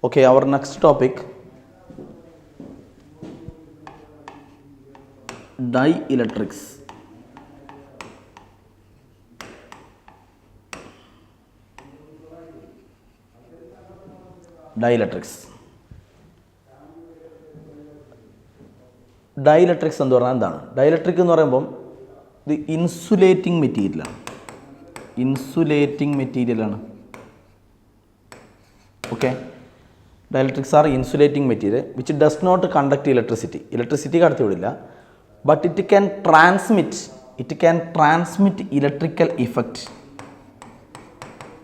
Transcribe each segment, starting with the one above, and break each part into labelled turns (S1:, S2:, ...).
S1: Okay, our next topic, dielectrics. Dielectrics. Dielectrics എന്ന് പറഞ്ഞാൽ എന്താണ്? ഡയലക്ട്രിക് എന്ന് പറയുമ്പോൾ ഇത് ഇൻസുലേറ്റിംഗ് മെറ്റീരിയലാണ്. ഇൻസുലേറ്റിംഗ് മെറ്റീരിയലാണ്. Okay, dielectrics are insulating material which does not conduct electricity. Electricity കടത്തിവിടില്ല, but it can transmit electrical effect.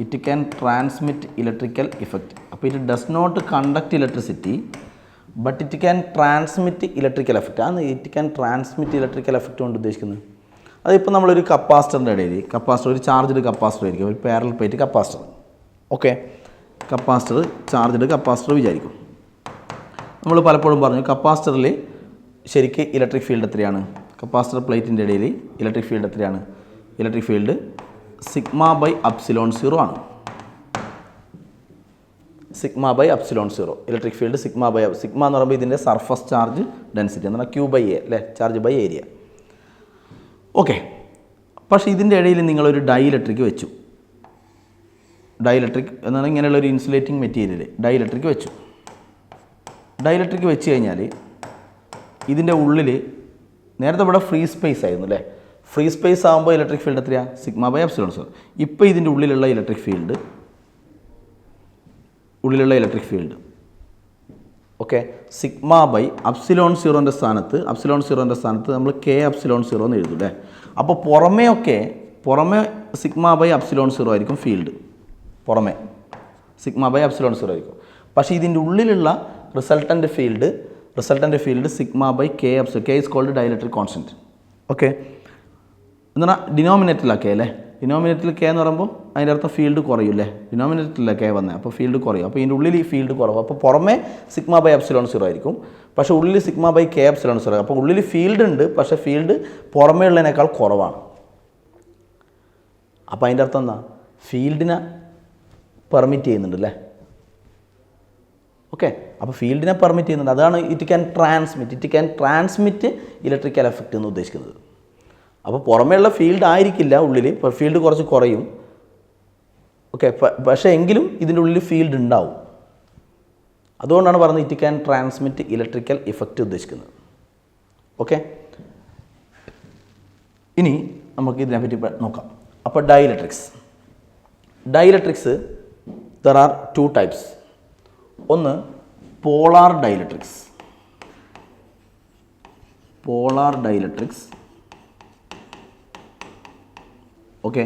S1: It can transmit electrical effect. അപ്പോൾ it does not conduct electricity, but it can transmit electrical effect. ആണ് it can transmit electrical effect കൊണ്ട് ഉദ്ദേശിക്കുന്നത്. അതിപ്പോൾ നമ്മളൊരു കപ്പാസിറ്ററിൻ്റെ ഇടയിൽ, capacitor ഒരു charged capacitor ആയിരിക്കും, ഒരു parallel plate capacitor. Okay, capacitor charged capacitor വിചാരിക്കും. നമ്മൾ പലപ്പോഴും പറഞ്ഞു കപ്പാസിറ്ററിൽ ശരിക്ക് ഇലക്ട്രിക് ഫീൽഡ് എത്രയാണ്? കപ്പാസിറ്റർ പ്ലേറ്റിൻ്റെ ഇടയിൽ ഇലക്ട്രിക് ഫീൽഡ് എത്രയാണ്? ഇലക്ട്രിക് ഫീൽഡ് σ/ε0 ആണ്. σ/ε0 ഇലക്ട്രിക് ഫീൽഡ് സിഗ്മ എന്ന് പറയുമ്പോൾ ഇതിൻ്റെ സർഫസ് ചാർജ് ഡെൻസിറ്റി എന്ന് പറഞ്ഞാൽ Q/A അല്ലേ, ചാർജ് ബൈ ഏരിയ. ഓക്കെ, പക്ഷേ ഇതിൻ്റെ ഇടയിൽ നിങ്ങളൊരു ഡൈഇലക്ട്രിക് വെച്ചു. ഡൈഇലക്ട്രിക് എന്നാണ് ഇങ്ങനെയുള്ള ഒരു ഇൻസുലേറ്റിംഗ് മെറ്റീരിയൽ ഡൈഇലക്ട്രിക് വെച്ചു. ഡൈഇലക്ട്രിക് വെച്ച് കഴിഞ്ഞാൽ ഇതിൻ്റെ ഉള്ളിൽ നേരത്തെ ഇവിടെ ഫ്രീ സ്പേസ് ആയിരുന്നു അല്ലേ. ഫ്രീ സ്പേസ് ആകുമ്പോൾ ഇലക്ട്രിക് ഫീൽഡ് എത്രയാണ്? σ/ε0. ഇപ്പോൾ ഇതിൻ്റെ ഉള്ളിലുള്ള ഇലക്ട്രിക് ഫീൽഡ് ഓക്കെ σ/ε0ൻ്റെ സ്ഥാനത്ത് നമ്മൾ K∈0 എന്ന് എഴുതും അല്ലേ. അപ്പോൾ പുറമേ σ/ε0 ആയിരിക്കും ഫീൽഡ്, പുറമേ σ/ε0 ആയിരിക്കും. പക്ഷേ ഇതിൻ്റെ ഉള്ളിലുള്ള resultant field σ/K∈0. K is called dielectric constant. Okay, എന്ന് പറഞ്ഞാൽ ഡിനോമിനേറ്ററിലാണ് അല്ലേ. ഡിനോമിനേറ്ററിൽ K എന്ന് പറയുമ്പോൾ അതിൻ്റെ അർത്ഥം ഫീൽഡ് കുറയും അല്ലേ. ഡിനോമിനേറ്ററിലെ K വന്നത്, അപ്പോൾ ഫീൽഡ് കുറയും. അപ്പോൾ ഇതിൻ്റെ ഉള്ളിൽ ഈ ഫീൽഡ് കുറവ്. അപ്പോൾ പുറമേ σ/ε0 ആയിരിക്കും, പക്ഷേ ഉള്ളിൽ σ/K∈0. അപ്പോൾ ഉള്ളിൽ ഫീൽഡ് ഉണ്ട്, പക്ഷേ ഫീൽഡ് പുറമേ ഉള്ളതിനേക്കാൾ കുറവാണ്. അപ്പോൾ അതിൻ്റെ അർത്ഥം എന്താ? ഫീൽഡിനെ പെർമിറ്റ് ചെയ്യുന്നുണ്ട് അല്ലേ. ഓക്കെ, അപ്പോൾ ഫീൽഡിനെ പെർമിറ്റ് ചെയ്യുന്നുണ്ട്. അതാണ് it can transmit electrical effect എന്ന് ഉദ്ദേശിക്കുന്നത്. അപ്പോൾ പുറമേയുള്ള ഫീൽഡ് ആയിരിക്കില്ല ഉള്ളിൽ, ഫീൽഡ് കുറച്ച് കുറയും. ഓക്കെ, പക്ഷേ എങ്കിലും ഇതിൻ്റെ ഉള്ളിൽ ഫീൽഡ് ഉണ്ടാവും. അതുകൊണ്ടാണ് പറയുന്നത് it can transmit electrical effect ഉദ്ദേശിക്കുന്നത്. ഓക്കെ, ഇനി നമുക്ക് ഇതിനെപ്പറ്റി നോക്കാം. അപ്പോൾ ഡൈഇലക്ട്രിക്സ് ദർ ആർ 2 types. ഒന്ന് polar dielectrics okay,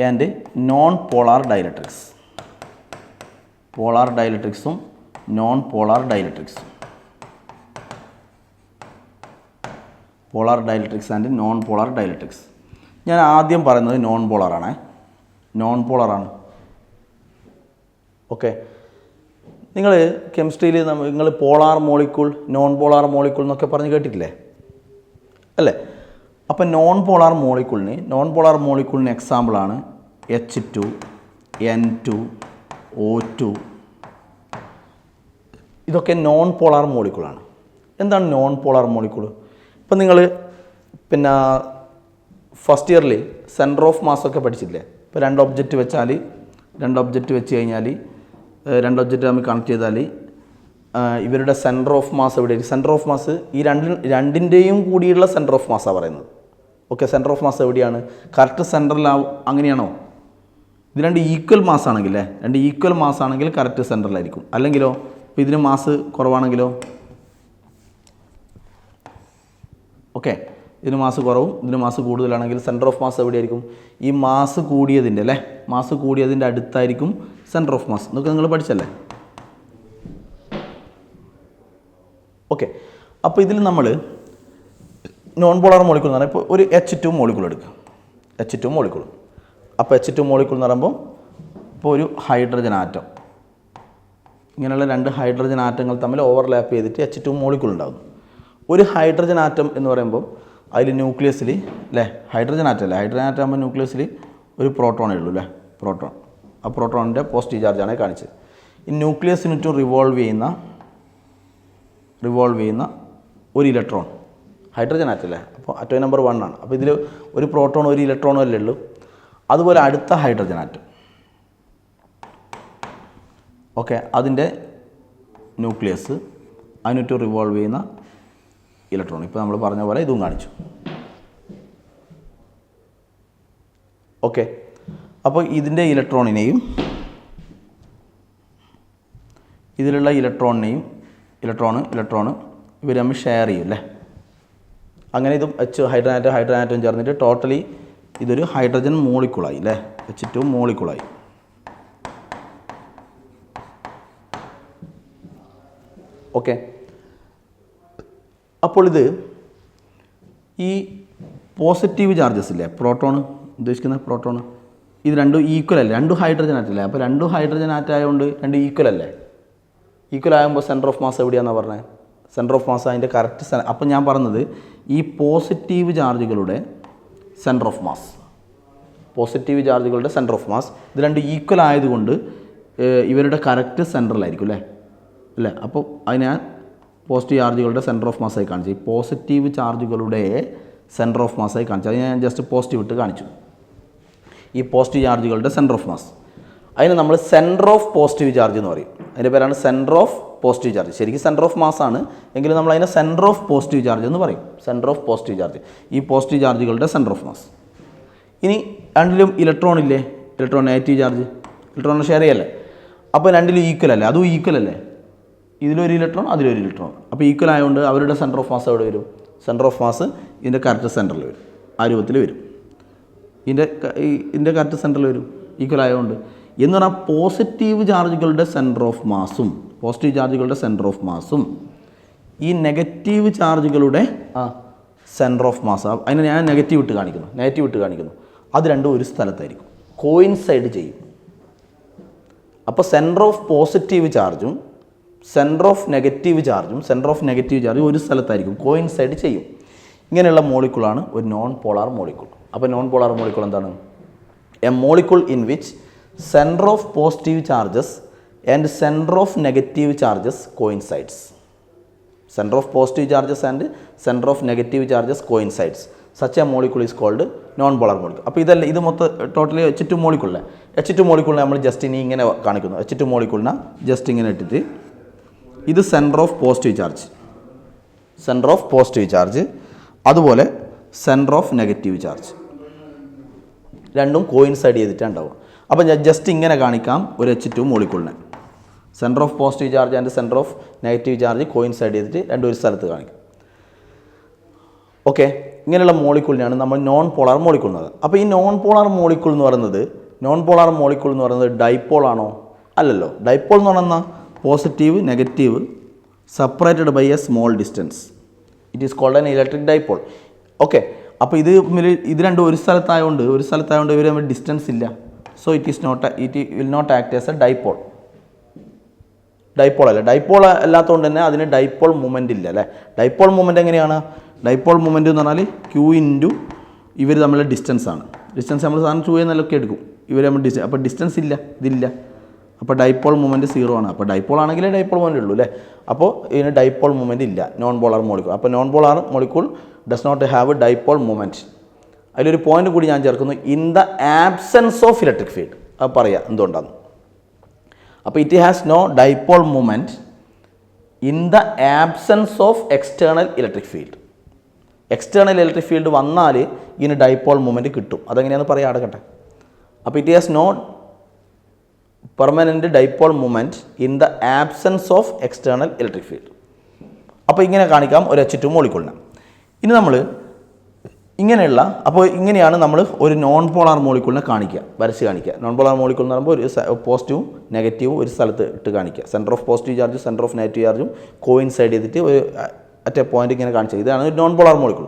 S1: and non polar dielectrics. Polar ഡൈഇലക്ട്രിക്സും നോൺ പോളാർ ഡൈഇലക്ട്രിക്സും. Polar dielectrics and non polar dielectrics. ഞാൻ ആദ്യം പറയുന്നത് നോൺ പോളാറാണ്. ഓക്കെ, നിങ്ങൾ കെമിസ്ട്രിയിൽ നിങ്ങൾ polar molecule, non polar molecule എന്നൊക്കെ പറഞ്ഞ് കേട്ടിട്ടില്ലേ അല്ലേ. അപ്പോൾ നോൺ പോളാർ മോളിക്യൂളിന് എക്സാമ്പിളാണ് H2, N2, O2. ഇതൊക്കെ നോൺ പോളാർ മോളിക്യൂളാണ്. എന്താണ് നോൺ പോളാർ മോളിക്യൂൾ? ഇപ്പം നിങ്ങൾ ഫസ്റ്റ് ഇയറിൽ സെൻറ്റർ ഓഫ് മാസ് ഒക്കെ പഠിച്ചില്ലേ. ഇപ്പോൾ 2 ഒബ്ജക്റ്റ് വെച്ച് കഴിഞ്ഞാൽ 2 ഒബ്ജക്റ്റ് തമ്മിൽ കണക്ട് ചെയ്താൽ ഇവരുടെ സെൻറ്റർ ഓഫ് മാസ് എവിടെയായിരിക്കും? സെൻറ്റർ ഓഫ് മാസ് ഈ രണ്ടിൻ്റെയും കൂടിയുള്ള സെൻറ്റർ ഓഫ് മാസാണ് പറയുന്നത്. ഓക്കെ, സെൻറ്റർ ഓഫ് മാസ് എവിടെയാണ്? കറക്റ്റ് സെൻറ്ററിലാവും. അങ്ങനെയാണോ? ഇത് 2 ഈക്വൽ മാസ് ആണെങ്കിൽ കറക്റ്റ് സെൻറ്ററിലായിരിക്കും. അല്ലെങ്കിലോ ഇപ്പോൾ ഇതിന് മാസ് കുറവാണെങ്കിലോ? ഓക്കെ, ഇതിന് മാസ് കുറവും ഇതിന് മാസ് കൂടുതലാണെങ്കിൽ സെൻറ്റർ ഓഫ് മാസ് എവിടെയായിരിക്കും? ഈ മാസ് കൂടിയതിൻ്റെ അടുത്തായിരിക്കും സെൻറ്റർ ഓഫ് മാസ്. എന്നൊക്കെ നിങ്ങൾ പഠിച്ചല്ലേ. ഓക്കെ, അപ്പോൾ ഇതിൽ നമ്മൾ നോൺ പോളാർ മോളിക്യൂൾ എന്ന് പറഞ്ഞാൽ ഇപ്പോൾ ഒരു H2 മോളിക്യൂൾ എടുക്കുക. അപ്പോൾ H2 മോളിക്യൂൾ എന്ന് പറയുമ്പോൾ ഇപ്പോൾ ഒരു ഹൈഡ്രജൻ ആറ്റം, ഇങ്ങനെയുള്ള 2 ഹൈഡ്രജൻ ആറ്റങ്ങൾ തമ്മിൽ ഓവർലാപ്പ് ചെയ്തിട്ട് H2 മോളിക്യൂൾ ഉണ്ടാകും. ഒരു ഹൈഡ്രജൻ ആറ്റം എന്ന് പറയുമ്പോൾ അതിൽ ന്യൂക്ലിയസിൽ അല്ലേ, ഹൈഡ്രജൻ ആറ്റം ആകുമ്പോൾ ന്യൂക്ലിയസിൽ ഒരു പ്രോട്ടോണേ ഉള്ളൂ അല്ലേ, പ്രോട്ടോൺ. ആ പ്രോട്ടോണിൻ്റെ പോസിറ്റീവ് ചാർജാണ് കാണിച്ചത്. ഈ ന്യൂക്ലിയസിന് ചുറ്റും റിവോൾവ് ചെയ്യുന്ന ഒരു ഇലക്ട്രോൺ ഹൈഡ്രജൻ ആറ്റല്ലേ, അപ്പോൾ ആറ്റം നമ്പർ 1 ആണ്. അപ്പോൾ ഇതിൽ ഒരു പ്രോട്ടോൺ ഒരു ഇലക്ട്രോണും അല്ലേ ഉള്ളൂ. അതുപോലെ അടുത്ത ഹൈഡ്രജൻ ആറ്റം, ഓക്കെ, അതിൻ്റെ ന്യൂക്ലിയസ് അതിന് ചുറ്റും റിവോൾവ് ചെയ്യുന്ന ഇലക്ട്രോൺ. ഇപ്പോൾ നമ്മൾ പറഞ്ഞ പോലെ ഇതും കാണിച്ചു. ഓക്കെ, അപ്പോൾ ഇതിൻ്റെ ഇലക്ട്രോണിനെയും ഇതിലുള്ള ഇലക്ട്രോൺ ഇവർ തമ്മിൽ ഷെയർ ചെയ്യും അല്ലേ. അങ്ങനെ ഇതും ഹൈഡ്രജൻ ആറ്റം ചേർന്നിട്ട് ടോട്ടലി ഇതൊരു ഹൈഡ്രജൻ മോളിക്കൂളായി അല്ലേ, H2 മോളിക്കൂളായി. ഓക്കെ, അപ്പോൾ ഇത് ഈ പോസിറ്റീവ് ചാർജസ് ഇല്ലേ, പ്രോട്ടോൺ ഉദ്ദേശിക്കുന്ന പ്രോട്ടോൺ, ഇത് രണ്ടും ഈക്വൽ അല്ലേ, രണ്ടും ഹൈഡ്രജൻ ആറ്റല്ലേ. അപ്പോൾ രണ്ടും ഹൈഡ്രജൻ ആറ്റം ആയതുകൊണ്ട് രണ്ടും ഈക്വൽ അല്ലേ. ഈക്വൽ ആകുമ്പോൾ സെൻറ്റർ ഓഫ് മാസ് എവിടെയാണെന്നാണ് പറഞ്ഞത്? സെൻറ്റർ ഓഫ് മാസ് അതിൻ്റെ കറക്റ്റ് അപ്പം ഞാൻ പറഞ്ഞത് ഈ പോസിറ്റീവ് ചാർജുകളുടെ സെൻറ്റർ ഓഫ് മാസ് ഇത് രണ്ടും ഈക്വൽ ആയതുകൊണ്ട് ഇവരുടെ കറക്റ്റ് സെൻറ്ററിലായിരിക്കും അല്ലേ. അപ്പോൾ അതിനെ ഞാൻ പോസിറ്റീവ് ചാർജുകളുടെ സെൻറ്റർ ഓഫ് മാസായി കാണിച്ചു. ഈ പോസിറ്റീവ് ചാർജുകളുടെ സെൻറ്റർ ഓഫ് മാസായി കാണിച്ചു. അത് ഞാൻ ജസ്റ്റ് പോസിറ്റീവ് ഇട്ട് കാണിച്ചു. ഈ പോസിറ്റീവ് ചാർജുകളുടെ സെൻറ്റർ ഓഫ് മാസ്, അതിന് നമ്മൾ സെൻറ്റർ ഓഫ് പോസിറ്റീവ് ചാർജ് എന്ന് പറയും. അതിൻ്റെ പേരാണ് സെൻറ്റർ ഓഫ് പോസിറ്റീവ് ചാർജ്. ശരിക്കും സെൻറ്റർ ഓഫ് മാസ് ആണ്, എങ്കിലും നമ്മൾ അതിനെ സെൻറ്റർ ഓഫ് പോസിറ്റീവ് ചാർജ് എന്ന് പറയും. സെൻറ്റർ ഓഫ് പോസിറ്റീവ് ചാർജ്, ഈ പോസിറ്റീവ് ചാർജുകളുടെ സെൻറ്റർ ഓഫ് മാസ്. ഇനി രണ്ടിലും ഇലക്ട്രോൺ ഇല്ലേ, ഇലക്ട്രോൺ നെഗറ്റീവ് ചാർജ്, ഇലക്ട്രോണിനെ ഷെയർ ചെയ്യല്ലേ. അപ്പോൾ രണ്ടിലും ഈക്വൽ അല്ലേ, അതും ഈക്വൽ അല്ലേ, ഇതിലൊരു ഇലക്ട്രോൺ അതിലൊരു ഇലക്ട്രോൺ. അപ്പോൾ ഈക്വൽ ആയതുകൊണ്ട് അവരുടെ സെൻറ്റർ ഓഫ് മാസ് എവിടെ വരും? സെൻറ്റർ ഓഫ് മാസ് ഇതിൻ്റെ കറക്റ്റ് സെൻറ്ററിൽ വരും, ആ രൂപത്തിൽ വരും. ഇതിൻ്റെ കറക്റ്റ് സെൻറ്ററിൽ വരും, ഈക്വൽ ആയതുകൊണ്ട്. എന്ന് പറഞ്ഞാൽ പോസിറ്റീവ് ചാർജുകളുടെ സെൻറ്റർ ഓഫ് മാസും ഈ നെഗറ്റീവ് ചാർജുകളുടെ സെൻറ്റർ ഓഫ് മാസ്, അതിനെ ഞാൻ നെഗറ്റീവ് ഇട്ട് കാണിക്കുന്നു. അത് രണ്ടും ഒരു സ്ഥലത്തായിരിക്കും, കോയിൻസൈഡ് ചെയ്യും. അപ്പോൾ സെൻറ്റർ ഓഫ് പോസിറ്റീവ് ചാർജും സെൻറ്റർ ഓഫ് നെഗറ്റീവ് ചാർജും ഒരു സ്ഥലത്തായിരിക്കും, കോയിൻസൈഡ് ചെയ്യും. ഇങ്ങനെയുള്ള മോളിക്കൂളാണ് ഒരു നോൺ പോളാർ മോളിക്കൂൾ. അപ്പോൾ നോൺ പോളാർ മോളിക്കൂൾ എന്താണ്? A molecule in which centre of positive charges and centre of negative charges coincides. Centre of positive charges and centre of negative charges coincides. Such a molecule is called non polar molecule. അപ്പോൾ ഇത് മൊത്തം totally H2 മോളിക്കൂളിനെ നമ്മൾ just ഇനി ഇങ്ങനെ കാണിക്കുന്നു. H2 മോളിക്കൂളിനെ just ഇങ്ങനെ ഇട്ടിട്ട് ഇത് സെൻറ്റർ ഓഫ് പോസിറ്റീവ് ചാർജ്, അതുപോലെ സെൻറ്റർ ഓഫ് നെഗറ്റീവ് ചാർജ്, രണ്ടും കോയിൻസൈഡ് ചെയ്തിട്ടാണ് ഉണ്ടാവുക. അപ്പോൾ ഞാൻ ജസ്റ്റ് ഇങ്ങനെ കാണിക്കാം ഒരു H2 മോളിക്കൂളിനെ. Centre of positive charge and centre of negative charge coincide ചെയ്തിട്ട് രണ്ടും ഒരു സ്ഥലത്ത് കാണിക്കും. ഓക്കെ, ഇങ്ങനെയുള്ള മോളിക്കൂളിനെയാണ് നമ്മൾ നോൺ പോളാർ മോളിക്കൂൾ എന്ന് പറയുന്നത്. അപ്പോൾ ഈ നോൺ പോളാർ മോളിക്കൂൾ എന്ന് പറയുന്നത് ഡൈപോൾ ആണോ? അല്ലല്ലോ. ഡൈപോൾ എന്ന് പറയുന്നത് positive negative separated by a small distance, it is called an electric dipole. Okay, അപ്പോൾ ഇത് രണ്ടും ഒരു സ്ഥലത്തായതുകൊണ്ട് ഇവർ തമ്മിൽ ഡിസ്റ്റൻസ് ഇല്ല. So it will not act as a dipole അല്ല. ഡൈപോൾ അല്ലാത്തതുകൊണ്ട് തന്നെ അതിന് ഡൈപോൾ മൂവ്മെൻറ്റ് ഇല്ല അല്ലേ. ഡൈപോൾ മൂവ്മെൻറ്റ് എങ്ങനെയാണ്? ഡൈപോൾ മൂവ്മെൻറ്റ് എന്ന് പറഞ്ഞാൽ Q ഇൻറ്റു ഇവർ തമ്മിലുള്ള ഡിസ്റ്റൻസ് ആണ്. ഡിസ്റ്റൻസ് നമ്മൾ സാധാരണ 2 എന്നൊക്കെ എടുക്കും. ഇവർ തമ്മിൽ അപ്പോൾ ഡിസ്റ്റൻസ് ഇല്ല, ഇതില്ല. അപ്പോൾ ഡൈപോൾ മൂവ്മെൻറ്റ് 0 ആണ്. അപ്പോൾ ഡൈപോൾ ആണെങ്കിലേ ഡൈപോൾ മൂവ്മെൻറ്റ് ഉള്ളൂ അല്ലേ. അപ്പോൾ ഇതിന് ഡൈപോൾ മൂവ്മെൻറ്റ് ഇല്ല, നോൺ പോളാർ മോളിക്കൂൾ. അപ്പോൾ non polar molecule does not have dipole movement. അതിലൊരു പോയിന്റ് കൂടി ഞാൻ ചേർക്കുന്നു, in the absence of electric field. അത് പറയാം എന്തുകൊണ്ടാണ്. അപ്പോൾ it has no dipole movement in the absence of external electric field. External electric field വന്നാൽ ഇതിന് ഡൈപോൾ മൂവ്മെൻറ്റ് കിട്ടും. അതെങ്ങനെയാണെന്ന് പറയാം, അടക്കട്ടെ. അപ്പോൾ it has no permanent dipole movement in the absence of external electric field. അപ്പോൾ ഇങ്ങനെ കാണിക്കാം ഒരു H2 മോളിക്കൂളിനെ. ഇനി നമ്മൾ ഇങ്ങനെയാണ് നമ്മൾ ഒരു നോൺ പോളാർ മോളിക്കൂളിനെ വരച്ച് കാണിക്കുക. നോൺ പോളാർ മോളിക്കൂൾ എന്ന് പറയുമ്പോൾ ഒരു പോസിറ്റീവും നെഗറ്റീവും ഒരു സ്ഥലത്ത് ഇട്ട് കാണിക്കുക. സെൻറ്റർ ഓഫ് പോസിറ്റീവ് ചാർജും സെൻറ്റർ ഓഫ് നെഗറ്റീവ് ചാർജും കോയിൻസൈഡ് ചെയ്തിട്ട് ഒരു അറ്റ് എ പോയിന്റ് ഇങ്ങനെ കാണിച്ചത്. ഇതാണ് ഒരു നോൺ പോളാർ മോളിക്കൂൾ.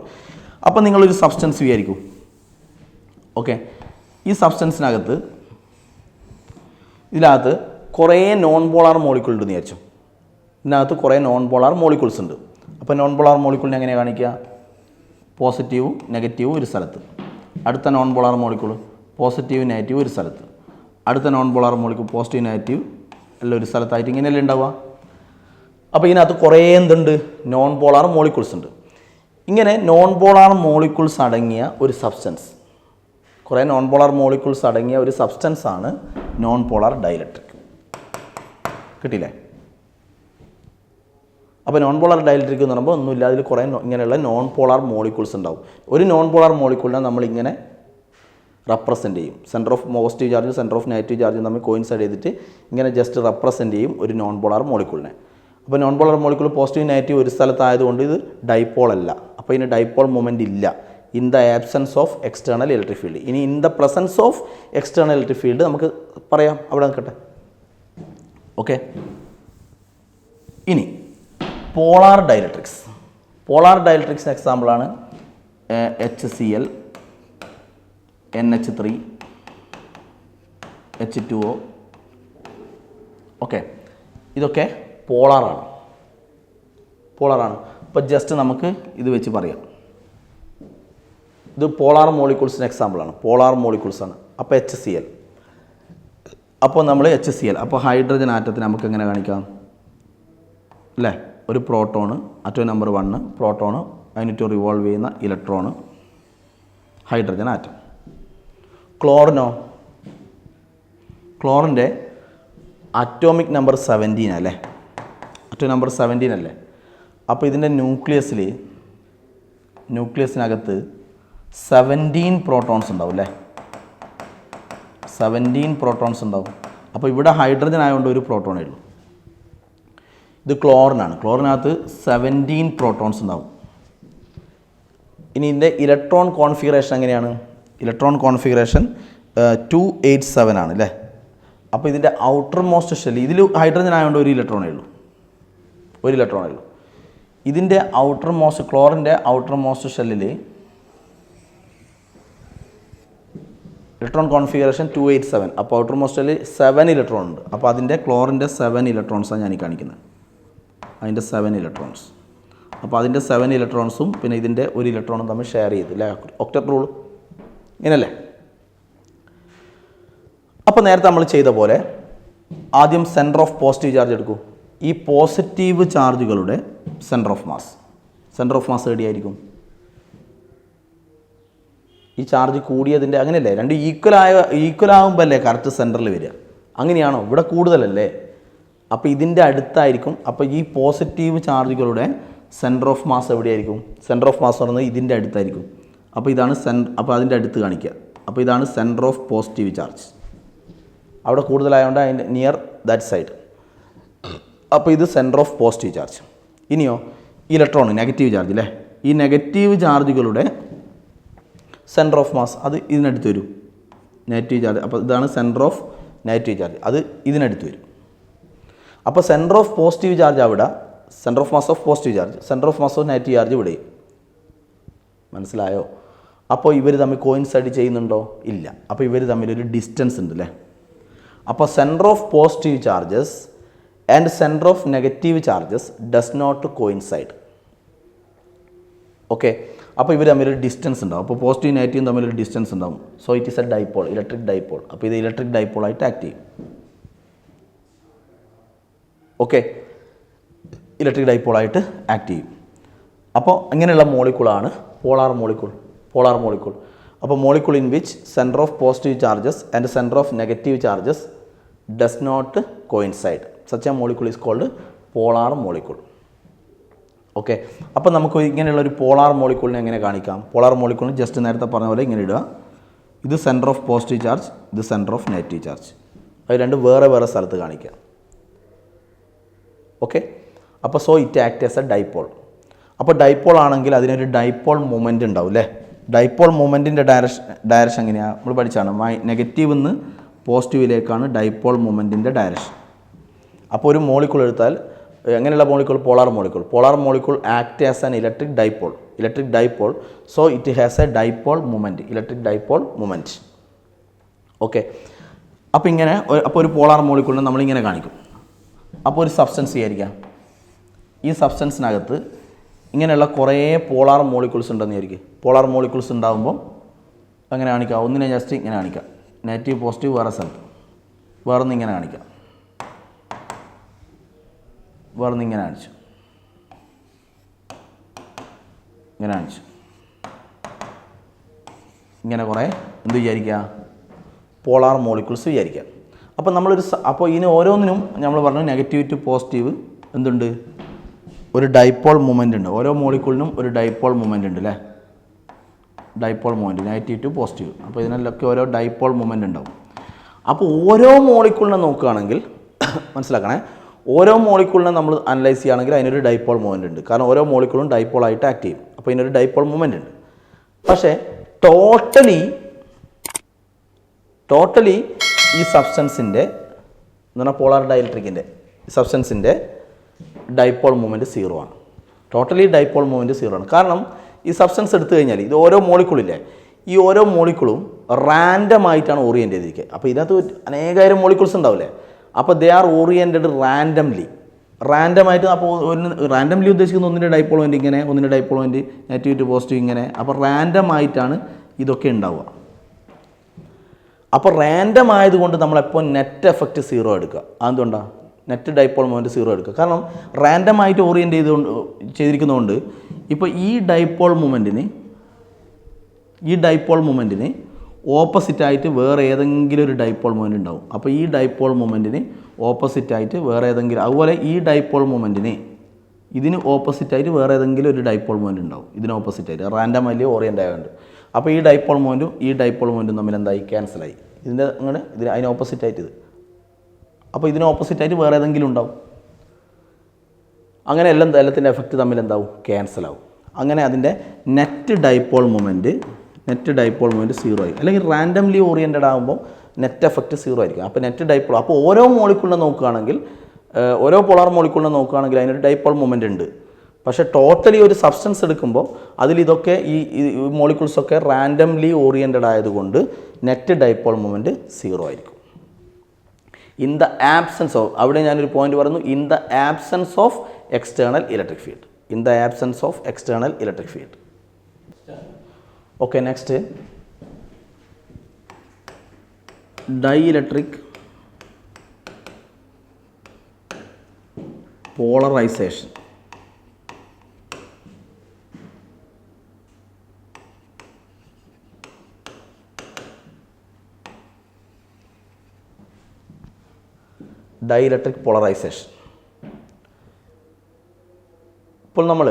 S1: അപ്പോൾ നിങ്ങളൊരു സബ്സ്റ്റൻസ് വിചാരിക്കും. ഓക്കെ, ഈ സബ്സ്റ്റൻസിനകത്ത് ഇതിനകത്ത് കുറേ നോൺ പോളാർ മോളിക്കൂൾ ഉണ്ടെന്ന് വിചാരിച്ചു. ഇതിനകത്ത് കുറേ നോൺ പോളാർ മോളിക്യൂൾസ് ഉണ്ട്. അപ്പോൾ നോൺ പോളാർ മോളിക്യൂളിനെ എങ്ങനെ കാണിക്കുക? പോസിറ്റീവും നെഗറ്റീവും ഒരു സ്ഥലത്ത്. അടുത്ത non polar molecule positive negative ഒരു സ്ഥലത്ത്. അടുത്ത non polar molecule positive negative അല്ല ഒരു സ്ഥലത്തായിട്ട് ഇങ്ങനെയല്ലേ ഉണ്ടാവുക. അപ്പോൾ ഇതിനകത്ത് കുറേ എന്തുണ്ട്, നോൺ പോളാർ മോളിക്യൂൾസ് ഉണ്ട്. ഇങ്ങനെ നോൺ പോളാർ മോളിക്യൂൾസ് അടങ്ങിയ ഒരു സബ്സ്റ്റൻസ്, കുറേ നോൺ പോളാർ മോളിക്യൂൾസ് അടങ്ങിയ ഒരു സബ്സ്റ്റൻസ് ആണ് നോൺ പോളാർ ഡൈഇലക്ട്രിക്. കിട്ടിയില്ലേ? അപ്പോൾ നോൺ പോളാർ ഡൈഇലക്ട്രിക് എന്ന് പറയുമ്പോൾ ഒന്നുമില്ല, അതിൽ കുറേ ഇങ്ങനെയുള്ള നോൺ പോളാർ മോളിക്യൂൾസ് ഉണ്ടാവും. ഒരു നോൺ പോളാർ മോളിക്യൂളിനെ നമ്മളിങ്ങനെ റെപ്രസെൻ്റ് ചെയ്യും. Centre of positive charge centre of negative charge തമ്മിൽ കോയിൻസൈഡ് ചെയ്തിട്ട് ഇങ്ങനെ ജസ്റ്റ് റെപ്രസെൻ്റ് ചെയ്യും ഒരു നോൺ പോളാർ മോളിക്യൂളിനെ. അപ്പോൾ non polar molecule positive negative ഒരു സ്ഥലത്തായതുകൊണ്ട് ഇത് ഡൈപോൾ അല്ല. അപ്പോൾ ഇതിന് ഡൈപോൾ മൊമെൻ്റ് ഇല്ല in the absence of external electric field. ഇനി in the presence of external electric field നമുക്ക് പറയാം, അവിടെ നിൽക്കട്ടെ. ഓക്കെ, ഇനി പോളാർ ഡൈഇലക്ട്രിക്സ്. പോളാർ ഡൈഇലക്ട്രിക്സിന് എക്സാമ്പിളാണ് HCl, NH3, H2O. ഓക്കെ, ഇതൊക്കെ പോളാറാണ്. അപ്പോൾ ജസ്റ്റ് നമുക്ക് ഇത് വെച്ച് പറയാം. ഇത് പോളാർ മോളിക്യൂൾസിന് എക്സാമ്പിളാണ്, പോളാർ മോളിക്യൂൾസാണ്. അപ്പോൾ HCl, അപ്പോൾ നമ്മൾ HCl, അപ്പോൾ ഹൈഡ്രജൻ ആറ്റത്തിന് നമുക്ക് എങ്ങനെ കാണിക്കാം അല്ലേ? ഒരു പ്രോട്ടോണ്, ആറ്റം നമ്പർ 1 പ്രോട്ടോണ്, അതിനിട്ട് റിവോൾവ് ചെയ്യുന്ന ഇലക്ട്രോണ്, ഹൈഡ്രജൻ ആറ്റം. ക്ലോറിനോ, ക്ലോറിൻ്റെ അറ്റോമിക് നമ്പർ 17 അല്ലേ? അറ്റോമിക് നമ്പർ 17 അല്ലേ? അപ്പോൾ ഇതിൻ്റെ ന്യൂക്ലിയസിനകത്ത് 17 പ്രോട്ടോൺസ് ഉണ്ടാവും അല്ലേ? 17 പ്രോട്ടോൺസ് ഉണ്ടാവും. അപ്പോൾ ഇവിടെ ഹൈഡ്രജൻ ആയതുകൊണ്ട് ഒരു പ്രോട്ടോണേ ഉള്ളൂ. ഇത് ക്ലോറിനാണ്. ക്ലോറിനകത്ത് 17 പ്രോട്ടോൺസ് ഉണ്ടാവും. ഇനി ഇതിൻ്റെ ഇലക്ട്രോൺ കോൺഫിഗറേഷൻ എങ്ങനെയാണ്? ഇലക്ട്രോൺ കോൺഫിഗറേഷൻ 287 ആണ് അല്ലേ? അപ്പോൾ ഇതിൻ്റെ ഔട്ടർ മോസ്റ്റ് ഷെല്ല്, ഇതിൽ ഹൈഡ്രജൻ ആയതുകൊണ്ട് ഒരു ഇലക്ട്രോണേ ഉള്ളൂ. ഇതിൻ്റെ ഔട്ടർ മോസ്റ്റ്, ക്ലോറിൻ്റെ ഔട്ടർ മോസ്റ്റ് ഷെല്ലിൽ ഇലക്ട്രോൺ കോൺഫിഗറേഷൻ 287. അപ്പോൾ ഔട്ടർ മോസ്റ്റ് ഷെല്ലിൽ 7 ഇലക്ട്രോൺ ഉണ്ട്. അപ്പോൾ അതിൻ്റെ ക്ലോറിൻ്റെ 7 ഇലക്ട്രോൺസാണ് ഞാൻ ഈ കാണിക്കുന്നത്. അതിൻ്റെ 7 ഇലക്ട്രോൺസ്. അപ്പോൾ അതിൻ്റെ 7 ഇലക്ട്രോൺസും പിന്നെ ഇതിൻ്റെ ഒരു ഇലക്ട്രോണും തമ്മിൽ ഷെയർ ചെയ്ത് അല്ലേ? ഒക്ടറ്റ് റൂൾ ഇങ്ങനല്ലേ? അപ്പോൾ നേരത്തെ നമ്മൾ ചെയ്ത പോലെ ആദ്യം സെൻറ്റർ ഓഫ് പോസിറ്റീവ് ചാർജ് എടുക്കൂ. ഈ പോസിറ്റീവ് ചാർജുകളുടെ സെൻറ്റർ ഓഫ് മാസ് എവിടെയായിരിക്കും? ഈ ചാർജ് കൂടിയതിൻ്റെ അങ്ങനെയല്ലേ? രണ്ട് ഈക്വൽ ആകുമ്പോൾ അല്ലേ കറക്റ്റ് സെൻറ്ററിൽ വരിക? അങ്ങനെയാണോ? ഇവിടെ കൂടുതലല്ലേ? അപ്പോൾ ഇതിൻ്റെ അടുത്തായിരിക്കും. അപ്പോൾ ഈ പോസിറ്റീവ് ചാർജുകളുടെ സെൻറ്റർ ഓഫ് മാസ് എവിടെയായിരിക്കും? സെൻറ്റർ ഓഫ് മാസ് പറയുന്നത് ഇതിൻ്റെ അടുത്തായിരിക്കും. അപ്പോൾ ഇതാണ് അപ്പോൾ അതിൻ്റെ അടുത്ത് കാണിക്കുക. അപ്പോൾ ഇതാണ് സെൻറ്റർ ഓഫ് പോസിറ്റീവ് ചാർജ്. അവിടെ കൂടുതലായതുകൊണ്ട് അതിൻ്റെ നിയർ ദാറ്റ് സൈഡ്. അപ്പോൾ ഇത് സെൻറ്റർ ഓഫ് പോസിറ്റീവ് ചാർജ്. ഇനിയോ ഇലക്ട്രോൺ നെഗറ്റീവ് ചാർജ് അല്ലേ? ഈ നെഗറ്റീവ് ചാർജുകളുടെ സെൻറ്റർ ഓഫ് മാസ് അത് ഇതിനടുത്ത് വരും, നെഗറ്റീവ് ചാർജ്. അപ്പോൾ ഇതാണ് സെൻറ്റർ ഓഫ് നെഗറ്റീവ് ചാർജ്, അത് ഇതിനടുത്ത് വരും. അപ്പോൾ സെൻറ്റർ ഓഫ് പോസിറ്റീവ് ചാർജ് അവിടെ, centre of mass of positive charge, centre of mass of negative charge ഇവിടെയും. മനസ്സിലായോ? അപ്പോൾ ഇവർ തമ്മിൽ കോയിൻസൈഡ് ചെയ്യുന്നുണ്ടോ? ഇല്ല. അപ്പോൾ ഇവർ തമ്മിലൊരു ഡിസ്റ്റൻസ് ഉണ്ട് അല്ലേ? അപ്പോൾ centre of positive charges and centre of negative charges does not coincide. Okay, അപ്പോൾ ഇവർ തമ്മിലൊരു ഡിസ്റ്റൻസ് ഉണ്ടാവും. അപ്പോൾ പോസിറ്റീവ് നെഗറ്റീവും തമ്മിലൊരു ഡിസ്റ്റൻസ് ഉണ്ടാവും. So it is a dipole, electric dipole. അപ്പോൾ ഇത് ഇലക്ട്രിക് ഡൈപോളായിട്ട് ആക്ട് ചെയ്യും. ഓക്കെ, ഇലക്ട്രിക് ഡൈപോളായിട്ട് ആക്ട് ചെയ്യും. അപ്പോൾ ഇങ്ങനെയുള്ള മോളിക്യൂളാണ് പോളാർ മോളിക്യൂൾ. അപ്പോൾ molecule in which centre of positive charges and centre of negative charges does not coincide. Such a molecule is called polar molecule. Okay, അപ്പോൾ നമുക്ക് ഇങ്ങനെയുള്ളൊരു പോളാർ മോളിക്യൂളിനെ എങ്ങനെ കാണിക്കാം? പോളാർ മോളിക്യൂളിന് ജസ്റ്റ് നേരത്തെ പറഞ്ഞ പോലെ ഇങ്ങനെ ഇടുക. ഇത് സെൻറ്റർ ഓഫ് പോസിറ്റീവ് ചാർജ്, ഇത് സെൻറ്റർ ഓഫ് നെഗറ്റീവ് ചാർജ്. അത് രണ്ട് വേറെ സ്ഥലത്ത് കാണിക്കാം. ഓക്കെ, അപ്പോൾ so it act as a dipole. അപ്പോൾ ഡൈപോൾ ആണെങ്കിൽ അതിനൊരു ഡൈപോൾ മൊമെൻ്റ് ഉണ്ടാവും അല്ലേ? ഡൈപോൾ മൊമെൻറ്റിൻ്റെ ഡയറക്ഷൻ എങ്ങനെയാണ് നമ്മൾ പഠിച്ചാണ്? നെഗറ്റീവ് നിന്ന് പോസിറ്റീവിലേക്കാണ് ഡൈപോൾ മൊമെൻറ്റിൻ്റെ ഡയറക്ഷൻ. അപ്പോൾ ഒരു മോളിക്യൂൾ എടുത്താൽ എങ്ങനെയുള്ള molecule? Polar molecule act as an electric dipole. So it has A dipole moment, electric dipole moment. Okay, അപ്പോൾ ഒരു പോളാർ മോളിക്യൂളിനെ നമ്മളിങ്ങനെ കാണിക്കും. അപ്പോൾ ഒരു സബ്സ്റ്റൻസ് വിചാരിക്കാം. ഈ സബ്സ്റ്റൻസിനകത്ത് ഇങ്ങനെയുള്ള കുറേ പോളാർ മോളിക്യൂൾസ് ഉണ്ടെന്ന് വിചാരിക്കും. പോളാർ മോളിക്യൂൾസ് ഉണ്ടാകുമ്പോൾ അങ്ങനെ കാണിക്കാം. ഒന്നിനെ ജസ്റ്റ് ഇങ്ങനെ കാണിക്കാം, നെഗറ്റീവ് പോസിറ്റീവ് വേറെ സ്ഥലത്ത്, വേറൊന്ന് ഇങ്ങനെ കാണിക്കാം. വേറെ ഇങ്ങനെ കാണിച്ചു, ഇങ്ങനെ കാണിച്ചു, ഇങ്ങനെ കുറേ എന്ത് വിചാരിക്കുക, പോളാർ മോളിക്യൂൾസ് വിചാരിക്കുക. അപ്പോൾ അപ്പോൾ ഇതിന് ഓരോന്നിനും നമ്മൾ പറഞ്ഞു നെഗറ്റീവ് ടു പോസിറ്റീവ് എന്തുണ്ട്, ഒരു ഡൈപോൾ മൂവ്മെൻ്റ് ഉണ്ട്. ഓരോ മോളിക്യൂളിനും ഒരു ഡൈപോൾ മൂവ്മെൻ്റ് ഉണ്ട് അല്ലേ, dipole movement negative to positive. അപ്പോൾ ഇതിനെല്ലൊക്കെ ഓരോ ഡൈപോൾ മൂവ്മെൻ്റ് ഉണ്ടാവും. അപ്പോൾ ഓരോ മോളിക്യൂളിനെ നോക്കുകയാണെങ്കിൽ മനസ്സിലാക്കണേ, ഓരോ മോളിക്യൂളിനെ നമ്മൾ അനലൈസ് ചെയ്യുകയാണെങ്കിൽ അതിനൊരു ഡൈപോൾ മൂവ്മെൻ്റ് ഉണ്ട്. കാരണം ഓരോ മോളിക്യൂളും ഡൈപോളായിട്ട് ആക്ട് ചെയ്യും. അപ്പോൾ ഇതിനൊരു ഡൈപോൾ മൂവ്മെൻ്റ് ഉണ്ട്. പക്ഷേ ടോട്ടലി ഈ സബ്സ്റ്റൻസിൻ്റെ എന്ന് പറഞ്ഞാൽ പോളാർ ഡൈഇലക്ട്രിക്കിൻ്റെ സബ്സ്റ്റൻസിൻ്റെ ഡൈപോൾ മൂവ്മെൻറ്റ് 0 ആണ്. ടോട്ടലി ഡൈപോൾ മൂവ്മെൻറ്റ് 0 ആണ്. കാരണം ഈ സബ്സ്റ്റൻസ് എടുത്തു കഴിഞ്ഞാൽ ഇത് ഓരോ മോളിക്യൂളില്ലേ, ഈ ഓരോ മോളിക്യൂളും റാൻഡമായിട്ടാണ് ഓറിയൻറ്റ് ചെയ്തിരിക്കുക. അപ്പോൾ ഇതിനകത്ത് അനേകായിരം മോളിക്യൂൾസ് ഉണ്ടാവില്ലേ, അപ്പോൾ ദേ ആർ ഓറിയൻറ്റഡ് റാൻഡമായിട്ട്. അപ്പോൾ റാൻഡംലി ഉദ്ദേശിക്കുന്ന ഒന്നിൻ്റെ ഡൈപോൾ മൊമെൻറ്റ് ഇങ്ങനെ, ഒന്നിൻ്റെ dipole moment negative to positive ഇങ്ങനെ. അപ്പോൾ റാൻഡമായിട്ടാണ് ഇതൊക്കെ ഉണ്ടാവുക. അപ്പോൾ റാൻഡം ആയതുകൊണ്ട് നമ്മളെപ്പോൾ നെറ്റ് എഫക്റ്റ് 0 എടുക്കുക. അതെന്തുകൊണ്ടാണ് നെറ്റ് ഡൈപോൾ മൊമെൻറ്റ് 0 എടുക്കുക? കാരണം റാൻഡമായിട്ട് ഓറിയൻറ്റ് ചെയ്തിരിക്കുന്നതുകൊണ്ട് ഇപ്പോൾ ഈ ഡൈപോൾ മൊമെൻറ്റിന് ഓപ്പോസിറ്റായിട്ട് വേറെ ഏതെങ്കിലും ഒരു ഡൈപോൾ മൊമെൻറ്റ് ഉണ്ടാവും. അപ്പോൾ ഈ ഡൈപോൾ മൊമെൻറ്റിന് ഓപ്പോസിറ്റായിട്ട് വേറെ ഏതെങ്കിലും, അതുപോലെ ഈ ഡൈപോൾ മൊമെൻറ്റിന് ഇതിന് ഓപ്പോസിറ്റായിട്ട് വേറെ ഏതെങ്കിലും ഒരു ഡൈപോൾ മൊമെൻറ്റ് ഉണ്ടാവും. ഇതിന് ഓപ്പോസിറ്റായിട്ട് റാൻഡമലി ഓറിയൻ്റ് ആയതുകൊണ്ട്. അപ്പോൾ ഈ ഡൈപോൾ മൊമെൻറ്റും തമ്മിൽ എന്തായി, ക്യാൻസലായി. അതിന് ഓപ്പോസിറ്റായിട്ട് ഇത്. അപ്പോൾ ഇതിന് ഓപ്പോസിറ്റായിട്ട് വേറെ ഏതെങ്കിലും ഉണ്ടാവും. അങ്ങനെ എല്ലാത്തിൻ്റെ എഫക്റ്റ് തമ്മിൽ എന്താവും, ക്യാൻസലാവും. അങ്ങനെ അതിൻ്റെ നെറ്റ് ഡൈപോൾ മൊമെൻറ്റ് 0 ആയി. അല്ലെങ്കിൽ റാൻഡംലി ഓറിയൻറ്റഡ് ആകുമ്പോൾ നെറ്റ് എഫക്റ്റ് 0 ആയിരിക്കും. അപ്പോൾ നെറ്റ് ഡൈപോൾ, അപ്പോൾ ഓരോ മോളിക്യൂളിനെ നോക്കുകയാണെങ്കിൽ, ഓരോ പോളാർ മോളിക്യൂളിനെ നോക്കുകയാണെങ്കിൽ അതിനൊരു ഡൈപോൾ മൊമെൻറ്റ് ഉണ്ട്. പക്ഷേ ടോട്ടലി ഒരു സബ്സ്റ്റൻസ് എടുക്കുമ്പോൾ അതിലിതൊക്കെ ഈ മോളിക്യൂൾസൊക്കെ റാൻഡംലി ഓറിയൻറ്റഡ് ആയതുകൊണ്ട് നെറ്റ് ഡൈപോൾ മൊമെൻറ്റ് 0 ആയിരിക്കും. ഇൻ ദ ആബ്സെൻസ് ഓഫ്, അവിടെ ഞാനൊരു പോയിന്റ് പറഞ്ഞു, in the absence of external electric field. Okay, next dielectric polarisation. Dielectric polarisation. ഇപ്പോൾ നമ്മൾ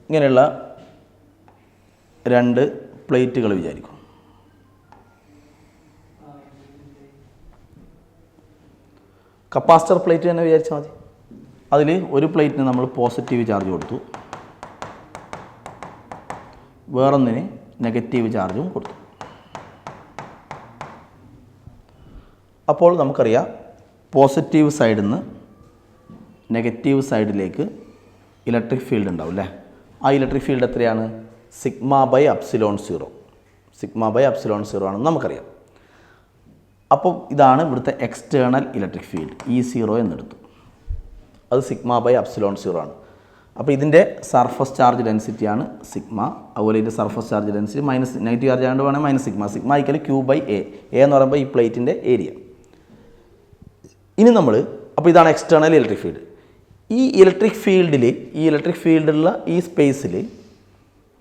S1: ഇങ്ങനെയുള്ള രണ്ട് പ്ലേറ്റുകൾ വിചാരിക്കും. കപ്പാസിറ്റർ പ്ലേറ്റ് തന്നെ വിചാരിച്ചാൽ മതി. അതിൽ ഒരു പ്ലേറ്റിന് നമ്മൾ പോസിറ്റീവ് ചാർജ് കൊടുത്തു, വേറൊന്നിന് നെഗറ്റീവ് ചാർജും കൊടുത്തു. അപ്പോൾ നമുക്കറിയാം പോസിറ്റീവ് സൈഡിൽ നിന്ന് നെഗറ്റീവ് സൈഡിലേക്ക് ഇലക്ട്രിക് ഫീൽഡ് ഉണ്ടാവും അല്ലേ. ആ ഇലക്ട്രിക് ഫീൽഡ് എത്രയാണ്, സിഗ്മ/ε0 ആണെന്ന് നമുക്കറിയാം. അപ്പോൾ ഇതാണ് ഇവിടുത്തെ എക്സ്റ്റേണൽ ഇലക്ട്രിക് ഫീൽഡ് E0 എന്നെടുത്തു. അത് സിഗ്മ/ε0 ആണ്. അപ്പോൾ ഇതിൻ്റെ സർഫസ് ചാർജ് ഡെൻസിറ്റിയാണ് സിഗ്മ. അതുപോലെ ഇതിൻ്റെ surface charge density negative charge ആയതുകൊണ്ട് വേണമെങ്കിൽ മൈനസ് സിഗ്മ = Q/A. എന്ന് പറയുമ്പോൾ ഈ പ്ലേറ്റിൻ്റെ ഏരിയ. ഇനി നമ്മൾ, അപ്പോൾ ഇതാണ് എക്സ്റ്റേണൽ ഇലക്ട്രിക് ഫീൽഡ്. ഈ ഇലക്ട്രിക് ഫീൽഡുള്ള ഈ സ്പേസിൽ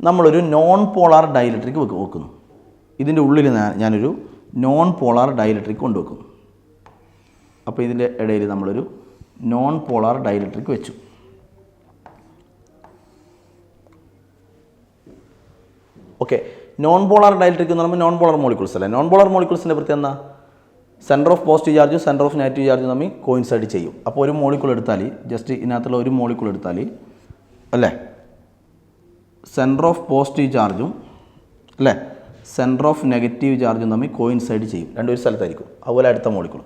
S1: നമ്മളൊരു നോൺ പോളാർ ഡൈഇലക്ട്രിക് വെക്കുന്നു. ഇതിൻ്റെ ഉള്ളിൽ ഞാനൊരു നോൺ പോളാർ ഡൈഇലക്ട്രിക് കൊണ്ടുവെക്കുന്നു. അപ്പോൾ ഇതിൻ്റെ ഇടയിൽ നമ്മളൊരു നോൺ പോളാർ ഡൈഇലക്ട്രിക് വെച്ചു. ഓക്കെ, നോൺ പോളാർ ഡൈഇലക്ട്രിക് എന്ന് പറയുമ്പോൾ നോൺ പോളാർ മോളിക്യൂൾസ് അല്ലേ. നോൺ പോളാർ മോളിക്യൂൾസിൻ്റെ പ്രത്യേകത എന്താ, സെൻറ്റർ ഓഫ് പോസിറ്റീവ് ചാർജും സെൻറ്റർ ഓഫ് നെഗറ്റീവ് ചാർജും തമ്മിൽ കോയിൻസൈഡ് ചെയ്യും. അപ്പോൾ ഒരു മോളിക്യൂൾ എടുത്താൽ, ജസ്റ്റ് ഇതിനകത്തുള്ള ഒരു മോളിക്യൂൾ എടുത്താൽ അല്ലേ, സെൻറ്റർ ഓഫ് പോസിറ്റീവ് ചാർജും അല്ലേ സെൻറ്റർ ഓഫ് നെഗറ്റീവ് ചാർജും തമ്മിൽ കോയിൻസൈഡ് ചെയ്യും. രണ്ടൊരു സ്ഥലത്തായിരിക്കും. അതുപോലെ അടുത്ത മോളിക്യൂൾ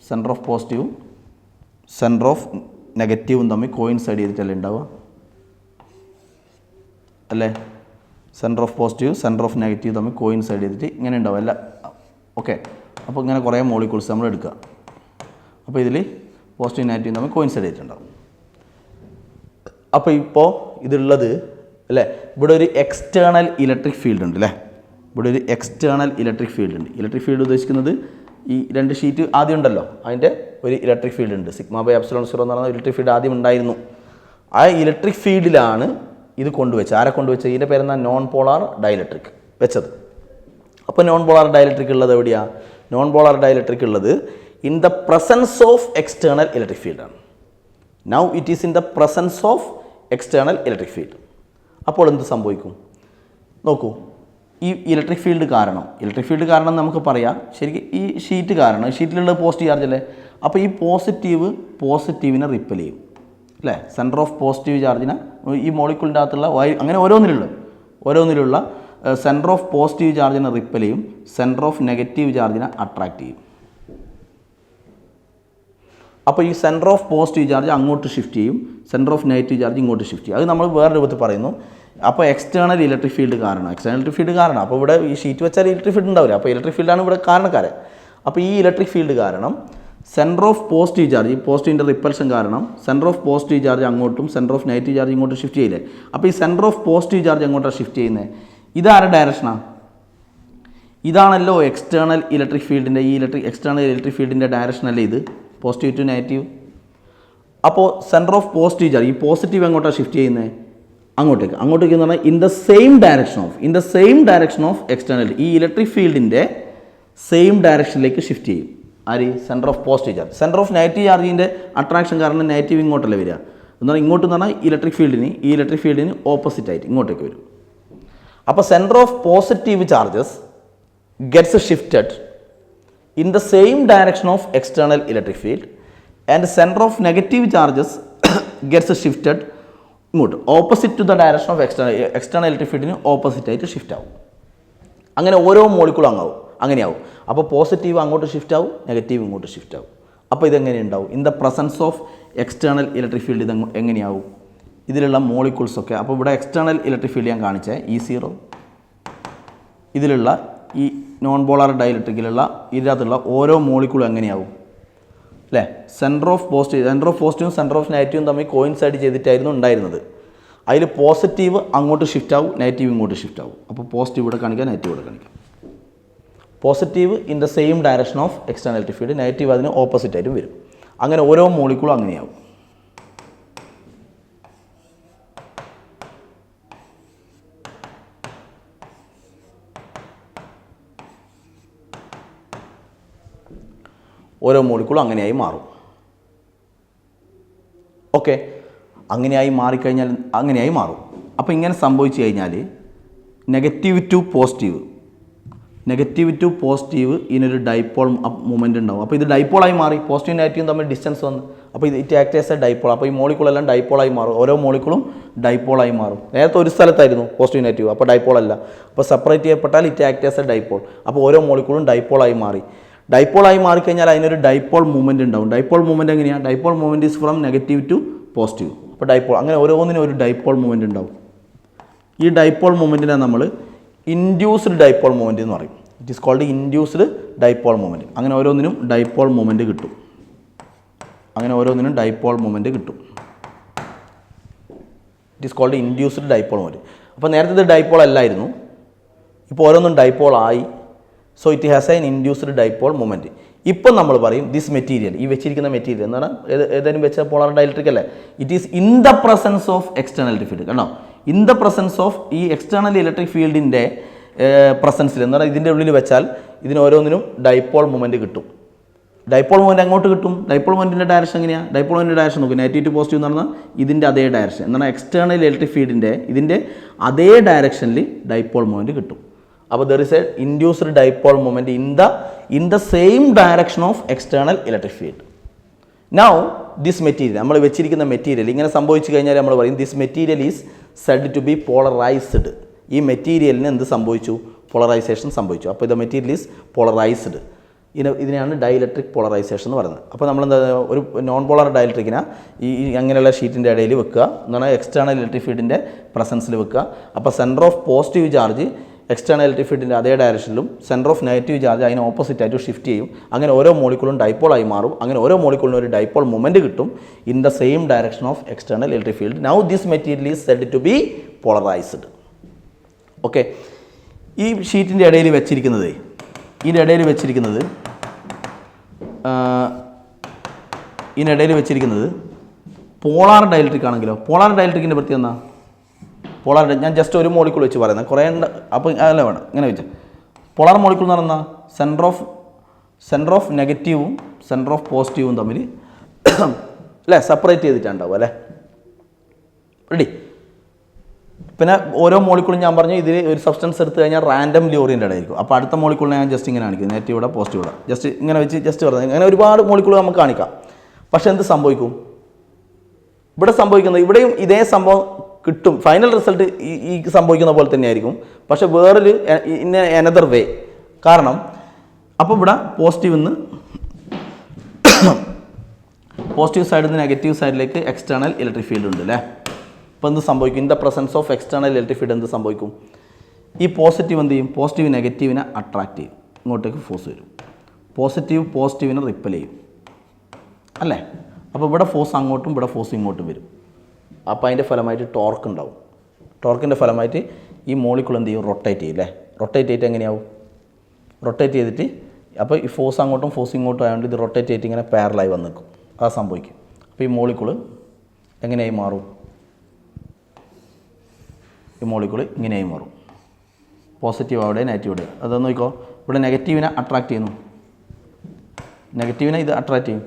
S1: സെൻറ്റർ ഓഫ് പോസിറ്റീവും സെൻറ്റർ ഓഫ് നെഗറ്റീവും തമ്മിൽ കോയിൻസൈഡ് ചെയ്തിട്ടല്ലേ ഉണ്ടാവുക അല്ലേ. Centre of positive centre of negative തമ്മിൽ കോയിൻസൈഡ് ചെയ്തിട്ട് ഇങ്ങനെ ഉണ്ടാവും അല്ല. ഓക്കെ, അപ്പോൾ ഇങ്ങനെ കുറേ മോളിക്യൂൾസ് നമ്മൾ എടുക്കുക. അപ്പോൾ ഇതിൽ പോസിറ്റീവ് നെഗറ്റീവ് തമ്മിൽ കോയിൻസൈഡ് ചെയ്തിട്ടുണ്ടാവും. അപ്പോൾ ഇപ്പോൾ ഇതുള്ളത് അല്ലേ, ഇവിടെ ഒരു എക്സ്റ്റേണൽ ഇലക്ട്രിക് ഫീൽഡ് ഉണ്ട് അല്ലേ. ഇവിടെ ഒരു എക്സ്റ്റേണൽ ഇലക്ട്രിക് ഫീൽഡ് ഉണ്ട്. ഇലക്ട്രിക് ഫീൽഡ് ഉദ്ദേശിക്കുന്നത് ഈ 2 ഷീറ്റ് ആദ്യം ഉണ്ടല്ലോ, അതിൻ്റെ ഒരു ഇലക്ട്രിക് ഫീൽഡ് ഉണ്ട്. σ/ε0 എന്ന് പറയുന്ന ഇലക്ട്രിക് ഫീൽഡ് ആദ്യം ഉണ്ടായിരുന്നു. ആ ഇലക്ട്രിക് ഫീൽഡിലാണ് ഇത് കൊണ്ടുവച്ചത്. ആരെ കൊണ്ടുവച്ചത്? ഇതിൻ്റെ പേരെന്താ? നോൺ പോളാർ ഡൈഇലക്ട്രിക് വെച്ചത്. അപ്പോൾ നോൺ പോളാർ ഡൈഇലക്ട്രിക് ഉള്ളത് എവിടെയാണ്? നോൺ പോളാർ ഡൈഇലക്ട്രിക് ഉള്ളത് in the presence of external electric ഫീൽഡാണ്. Now it is in the presence of external electric field. അപ്പോൾ എന്ത് സംഭവിക്കും? നോക്കൂ, ഈ ഇലക്ട്രിക് ഫീൽഡ് കാരണം നമുക്ക് പറയാം ശരിക്കും ഈ ഷീറ്റ് കാരണം, ഷീറ്റിലുള്ളത് പോസിറ്റീവ് ചാർജ് അല്ലേ, അപ്പോൾ ഈ പോസിറ്റീവിനെ റിപ്പൽ ചെയ്യും അല്ലേ. സെൻറ്റർ ഓഫ് പോസിറ്റീവ് ചാർജിനെ ഈ മോളിക്യൂളിൻ്റെ അകത്തുള്ള അങ്ങനെ ഓരോന്നിലുള്ള സെൻറ്റർ ഓഫ് പോസിറ്റീവ് ചാർജിനെ റിപ്പൽ ചെയ്യും, സെൻറ്റർ ഓഫ് നെഗറ്റീവ് ചാർജിനെ അട്രാക്റ്റ് ചെയ്യും. അപ്പോൾ ഈ സെൻറ്റർ ഓഫ് പോസിറ്റീവ് ചാർജ് അങ്ങോട്ട് ഷിഫ്റ്റ് ചെയ്യും, സെൻറ്റർ ഓഫ് നെഗറ്റീവ് ചാർജ് ഇങ്ങോട്ട് ഷിഫ്റ്റ് ചെയ്യും. അത് നമ്മൾ വേറെ രൂപത്തിൽ പറയുന്നു. അപ്പോൾ എക്സ്റ്റേണൽ ഇലക്ട്രിക് ഫീൽഡ് കാരണം അപ്പോൾ ഇവിടെ ഈ ഷീറ്റ് വെച്ചാൽ ഇലക്ട്രിക് ഫീൽഡ് ഉണ്ടാവില്ല. അപ്പോൾ ഇലക്ട്രിക് ഫീൽഡാണ് ഇവിടെ കാരണക്കാരൻ. അപ്പോൾ ഈ ഇലക്ട്രിക് ഫീൽഡ് കാരണം സെൻറ്റർ ഓഫ് പോസിറ്റീവ് ചാർജ്, ഈ പോസിറ്റീവിൻ്റെ റിപ്പൽഷൻ കാരണം സെൻറ്റർ ഓഫ് പോസിറ്റീവ് ചാർജ് അങ്ങോട്ടും സെൻറ്റർ ഓഫ് നെഗറ്റീവ് ചാർജ് ഇങ്ങോട്ടും ഷിഫ്റ്റ് ചെയ്യില്ലേ. അപ്പോൾ ഈ സെൻറ്റർ ഓഫ് പോസിറ്റീവ് ചാർജ് എങ്ങോട്ടാണ് ഷിഫ്റ്റ് ചെയ്യുന്നത്? ഇതാരുടെ ഡയറക്ഷനാണ്? ഇതാണല്ലോ എക്സ്റ്റേണൽ ഇലക്ട്രിക് ഫീൽഡിൻ്റെ, എക്സ്റ്റേണൽ ഇലക്ട്രിക് ഫീൽഡിൻ്റെ ഡയറക്ഷൻ അല്ലേ ഇത്, പോസിറ്റീവ് ടു നെഗറ്റീവ്. അപ്പോൾ സെൻറ്റർ ഓഫ് പോസിറ്റീവ് ചാർജ്, ഈ പോസിറ്റീവ് എങ്ങോട്ടാണ് ഷിഫ്റ്റ് ചെയ്യുന്നത്? അങ്ങോട്ടേക്ക് എന്ന് പറഞ്ഞാൽ in the same direction of external, ഈ ഇലക്ട്രിക് ഫീൽഡിൻ്റെ സെയിം ഡയറക്ഷനിലേക്ക് ഷിഫ്റ്റ് ചെയ്യും. ആര്? Centre of positive charge. Centre of negative ചാർജിൻ്റെ അട്രാക്ഷൻ കാരണം നെഗറ്റീവ് ഇങ്ങോട്ടല്ലേ വരിക. എന്നാൽ ഇങ്ങോട്ട് പറഞ്ഞാൽ ഈ ഇലക്ട്രിക് ഫീൽഡിന് ഓപ്പോസിറ്റ് ആയിട്ട് ഇങ്ങോട്ടേക്ക് വരും. അപ്പോൾ centre of positive charges gets shifted in the same direction of external electric field and centre of negative charges gets shifted ഇങ്ങോട്ട് opposite to the direction of external electric ഫീൽഡിന് ഓപ്പോസിറ്റ് ആയിട്ട് shift ആവും. അങ്ങനെ ഓരോ മോളിക്കൂളും അങ്ങനെയാവും. അപ്പോൾ പോസിറ്റീവ് അങ്ങോട്ട് shift ആവും, negative ഇങ്ങോട്ട് ഷിഫ്റ്റ് ആവും. അപ്പോൾ ഇതെങ്ങനെ ഉണ്ടാവും? In the presence of external electric field ഇത് എങ്ങനെയാവും? ഇതിലുള്ള മോളിക്യൂൾസൊക്കെ, അപ്പോൾ ഇവിടെ എക്സ്റ്റേണൽ ഇലക്ട്രിക് ഫീൽഡ് ഞാൻ കാണിച്ചേ E0, ഇതിലുള്ള ഈ നോൺ പോളാർ ഡൈഇലക്ട്രിക്കിലുള്ള ഇതിനകത്തുള്ള ഓരോ മോളിക്യൂളും എങ്ങനെയാവും അല്ലേ? സെൻറ്റർ ഓഫ് പോസിറ്റീവും സെൻറ്റർ ഓഫ് നെഗറ്റീവും തമ്മിൽ കോയിൻസൈഡ് ചെയ്തിട്ടായിരുന്നു ഉണ്ടായിരുന്നത്. അതിൽ പോസിറ്റീവ് അങ്ങോട്ട് ഷിഫ്റ്റ് ആവും, നെഗറ്റീവ് ഇങ്ങോട്ട് ഷിഫ്റ്റ് ആവും. അപ്പോൾ പോസിറ്റീവ് ഇവിടെ കാണിക്കാം, നെഗറ്റീവ് ഇവിടെ കാണിക്കാം. Positive in the same direction of external electric field, negative അതിന് ഓപ്പോസിറ്റ് ആയിട്ടും വരും. അങ്ങനെ ഓരോ മോളിക്യൂളും അങ്ങനെയാവും. ഓരോ മോളിക്യൂളും അങ്ങനെയായി മാറും. ഓക്കെ, അങ്ങനെയായി മാറും. അപ്പോൾ ഇങ്ങനെ സംഭവിച്ചു കഴിഞ്ഞാൽ നെഗറ്റീവ് ടു പോസിറ്റീവ് ഇതിനൊരു ഡൈപോൾ മൂവ്മെൻറ്റ് ഉണ്ടാവും. അപ്പോൾ ഇത് ഡൈപോളായി മാറി, പോസിറ്റീവ് നെഗറ്റീവും തമ്മിൽ ഡിസ്റ്റൻസ് വന്ന്, അപ്പോൾ ഇത് it act as a dipole. അപ്പോൾ ഈ മോളിക്യൂളെല്ലാം ഡൈപോളായി മാറും, ഓരോ മോളിക്യൂളും ഡൈപോളായി മാറും. നേരത്തെ ഒരു സ്ഥലത്തായിരുന്നു പോസിറ്റീവ് നെഗറ്റീവ്, അപ്പോൾ ഡൈപോൾ അല്ല. അപ്പോൾ സെപ്പറേറ്റ് ചെയ്യപ്പെട്ടാൽ it act as a dipole. അപ്പോൾ ഓരോ മോളിക്യൂളും ഡൈപോളായി മാറിക്കഴിഞ്ഞാൽ അതിനൊരു ഡൈപോൾ മൂവ്മെൻറ്റ് ഉണ്ടാവും. ഡൈപോൾ മൂവ്മെൻറ്റ് എങ്ങനെയാണ്? Dipole movement is from negative to positive. അപ്പോൾ ഡൈപോൾ, അങ്ങനെ ഓരോന്നിനും ഒരു ഡൈപോൾ മൂവ്മെൻറ്റ് ഉണ്ടാവും. ഈ ഡൈപോൾ മൂവ്മെൻറ്റിനെ നമ്മൾ ഇൻഡ്യൂസ്ഡ് ഡൈപോൾ മൂവ്മെൻറ്റ് എന്ന് പറയും. It is called induced dipole movement. അങ്ങനെ ഓരോന്നിനും ഡൈപോൾ മൂവ്മെൻറ്റ് കിട്ടും. It is called induced dipole movement. അപ്പോൾ നേരത്തെ ഇത് ഡൈപോൾ അല്ലായിരുന്നു, ഇപ്പോൾ ഓരോന്നും ഡൈപോൾ ആയി. So it has an induced dipole movement. ഇപ്പം നമ്മൾ പറയും ദിസ് മെറ്റീരിയൽ, ഈ വെച്ചിരിക്കുന്ന മെറ്റീരിയൽ എന്താണ്? ഏതെങ്കിലും വെച്ച പോളാർ ഡൈഇലക്ട്രിക് അല്ലേ? It is in the presence of external electric field. കണ്ടോ? ഇൻ ദ പ്രസൻസ് ഓഫ് ഈ എക്സ്റ്റേണൽ ഇലക്ട്രിക് ഫീൽഡിൻ്റെ പ്രസൻസിൽ എന്താണ്? ഇതിൻ്റെ ഉള്ളിൽ വെച്ചാൽ ഇതിന് ഓരോന്നിനും ഡൈപോൾ മൂവ്മെൻറ്റ് കിട്ടും. ഡൈപോൾ മൂവ്മെൻറ്റ് അങ്ങോട്ട് കിട്ടും. ഡൈപോൾ മൂവ്മെൻറ്റിൻ്റെ ഡയറക്ഷൻ എങ്ങനെയാണ്? ഡൈപോൾ മൂവ്മെൻറ്റിൻ്റെ ഡയറക്ഷൻ നോക്കും, നെഗറ്റീവ് ടു പോസിറ്റീവ് എന്ന് പറഞ്ഞാൽ ഇതിൻ്റെ അതേ ഡയറക്ഷൻ എന്താണ്? എക്സ്റ്റേണൽ ഇലക്ട്രിക് ഫീൽഡിൻ്റെ ഇതിൻ്റെ അതേ ഡയറക്ഷനിൽ ഡൈപോൾ മൂവ്മെൻറ്റ് കിട്ടും. അപ്പോൾ there is a induced dipole movement in the same direction of external electric field. Now this material, നമ്മൾ വെച്ചിരിക്കുന്ന മെറ്റീരിയൽ ഇങ്ങനെ സംഭവിച്ചു കഴിഞ്ഞാൽ നമ്മൾ പറയും this material is said to be polarised. ഈ മെറ്റീരിയലിന് എന്ത് സംഭവിച്ചു? പോളറൈസേഷൻ സംഭവിച്ചു. അപ്പോൾ ഇത് മെറ്റീരിയൽ ഈസ് പോളറൈസ്ഡ്. ഇതിനെയാണ് ഡൈഇലക്ട്രിക് പോളറൈസേഷൻ എന്ന് പറയുന്നത്. അപ്പോൾ നമ്മളെന്താ, ഒരു നോൺ പോളർ ഡൈഇലക്ട്രിക്കിനെ ഈ അങ്ങനെയുള്ള ഷീറ്റിൻ്റെ ഇടയിൽ വെക്കുക, എന്നാണ് എക്സ്റ്റേണൽ ഇലക്ട്രിക് ഫീൽഡിൻ്റെ പ്രസൻസിൽ വെക്കുക. അപ്പോൾ centre of positive charge external electric ഫീൽഡിൻ്റെ അതേ ഡയറക്ഷനിലും സെൻറ്റർ ഓഫ് നെഗറ്റീവ് ചാർജ് അതിന് ഓപ്പോസിറ്റ് ആയിട്ട് ഷിഫ്റ്റ് ചെയ്യും. അങ്ങനെ ഓരോ മോളിക്യൂളും ഡൈപോളായി മാറും. അങ്ങനെ ഓരോ മോളിക്യൂളിനും ഒരു ഡൈപോൾ മൂവ്മെൻറ്റ് കിട്ടും in the same direction of external electric field. Now this material is said to be polarised. Okay, ഈ ഷീറ്റിൻ്റെ ഇടയിൽ വെച്ചിരിക്കുന്നത് ഇതിനിടയിൽ വെച്ചിരിക്കുന്നത് പോളാർ ഡയലക്ട്രിക് ആണെങ്കിലോ? പോളാർ ഡയലക്ട്രിക്കിൻ്റെ പ്രത്യേകത എന്താ? ഞാൻ ജസ്റ്റ് ഒരു മോളിക്കൂൾ വെച്ച് പറയുന്നത്, കുറേ ഉണ്ട്. അപ്പോൾ അതല്ല വേണം, ഇങ്ങനെ വെച്ചാൽ പോളാർ മോളിക്കൂൾ എന്ന് പറഞ്ഞാൽ സെൻറ്റർ ഓഫ് നെഗറ്റീവും സെൻറ്റർ ഓഫ് പോസിറ്റീവും തമ്മിൽ അല്ലേ സെപ്പറേറ്റ് ചെയ്തിട്ടുണ്ടാവും അല്ലേ? റെഡി? പിന്നെ ഓരോ മോളിക്കൂളും ഞാൻ പറഞ്ഞു ഇതിൽ ഒരു സബ്സ്റ്റൻസ് എടുത്തു കഴിഞ്ഞാൽ റാൻഡംലി ഓറിയൻറ്റഡ് ആയിരിക്കും. അപ്പോൾ അടുത്ത മോളിക്കൂളിനെ ഞാൻ ജസ്റ്റ് ഇങ്ങനെ കാണിക്കും, നെഗറ്റീവ് ഇവിടെ പോസിറ്റീവ് ഇവിടെ, ജസ്റ്റ് ഇങ്ങനെ വെച്ച് ജസ്റ്റ് പറഞ്ഞത്. അങ്ങനെ ഒരുപാട് മോളിക്കൂൾ നമുക്ക് കാണിക്കാം. പക്ഷേ എന്ത് സംഭവിക്കും? ഇവിടെ സംഭവിക്കുന്നത്, ഇവിടെയും ഇതേ സംഭവം കിട്ടും. ഫൈനൽ റിസൾട്ട് ഈ സംഭവിക്കുന്ന പോലെ തന്നെയായിരിക്കും, പക്ഷേ വേറൊരു അനദർ വേ. കാരണം അപ്പോൾ ഇവിടെ പോസിറ്റീവ് സൈഡിൽ നിന്ന് നെഗറ്റീവ് സൈഡിലേക്ക് എക്സ്റ്റേണൽ ഇലക്ട്രിക് ഫീൽഡ് ഉണ്ട് അല്ലേ? അപ്പോൾ എന്ത് സംഭവിക്കും? In the presence of external electric field എന്ത് സംഭവിക്കും? ഈ പോസിറ്റീവ് എന്ത് ചെയ്യും? പോസിറ്റീവ് നെഗറ്റീവിനെ അട്രാക്റ്റ് ചെയ്യും, ഇങ്ങോട്ടേക്ക് ഫോഴ്സ് വരും. പോസിറ്റീവിനെ റിപ്പൽ ചെയ്യും അല്ലേ? അപ്പോൾ ഇവിടെ ഫോഴ്സ് അങ്ങോട്ടും ഇവിടെ ഫോഴ്സ് ഇങ്ങോട്ടും വരും. അപ്പോൾ അതിൻ്റെ ഫലമായിട്ട് ടോർക്ക് ഉണ്ടാവും. ടോർക്കിൻ്റെ ഫലമായിട്ട് ഈ മോളിക്കൂൾ എന്ത് ചെയ്യും? റൊട്ടേറ്റ് ചെയ്യും അല്ലേ? റൊട്ടേറ്റ് ചെയ്തിട്ട് എങ്ങനെയാവും? റൊട്ടേറ്റ് ചെയ്തിട്ട് അപ്പോൾ ഈ ഫോഴ്സ് അങ്ങോട്ടും ഫോഴ്സ് ഇങ്ങോട്ടും ആയതുകൊണ്ട് ഇത് റൊട്ടേറ്റ് ചെയ്തിട്ട് ഇങ്ങനെ പാരലായി വന്ന് നിൽക്കും. അത് സംഭവിക്കും. അപ്പോൾ ഈ മോളിക്കൂൾ എങ്ങനെയായി മാറും? ഈ മോളിക്കൂൾ ഇങ്ങനെയായി മാറും. പോസിറ്റീവ് അവിടെ നെഗറ്റീവ് ഇവിടെ. അതൊന്ന് നോക്കിക്കോ, ഇവിടെ നെഗറ്റീവിനെ അട്രാക്റ്റ് ചെയ്യുന്നു, നെഗറ്റീവിനെ ഇത് അട്രാക്റ്റ് ചെയ്യും